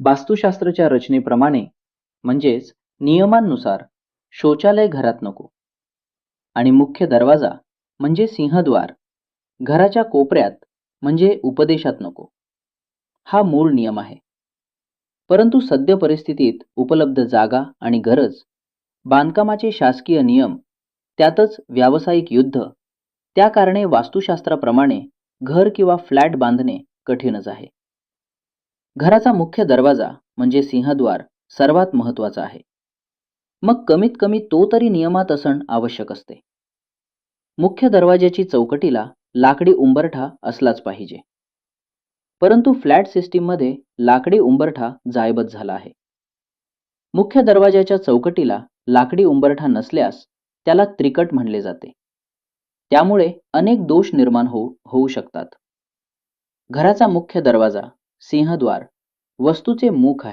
वास्तुशास्त्राच्या रचनेप्रमाणे म्हणजेच नियमांनुसार शौचालय घरात नको आणि मुख्य दरवाजा म्हणजे सिंहद्वार घराच्या कोपऱ्यात म्हणजे उपदेशात नको. हा मूळ नियम आहे. परंतु सद्य परिस्थितीत उपलब्ध जागा आणि गरज, बांधकामाचे शासकीय नियम, त्यातच व्यावसायिक युद्ध, त्या कारणे वास्तुशास्त्राप्रमाणे घर किंवा फ्लॅट बांधणे कठीणच आहे. घराचा मुख्य दरवाजा म्हणजे सिंहद्वार सर्वात महत्वाचा आहे. मग कमीत कमी तो तरी नियमात असणं आवश्यक असते. मुख्य दरवाजाची चौकटीला लाकडी उंबरठा असलाच पाहिजे. परंतु फ्लॅट सिस्टीममध्ये लाकडी उंबरठा जायबत झाला आहे. मुख्य दरवाजाच्या चौकटीला लाकडी उंबरठा नसल्यास त्याला त्रिकट म्हणले जाते. त्यामुळे अनेक दोष निर्माण होऊ शकतात. घराचा मुख्य दरवाजा, सिंहद्वार, वस्तूचे मुख आहे.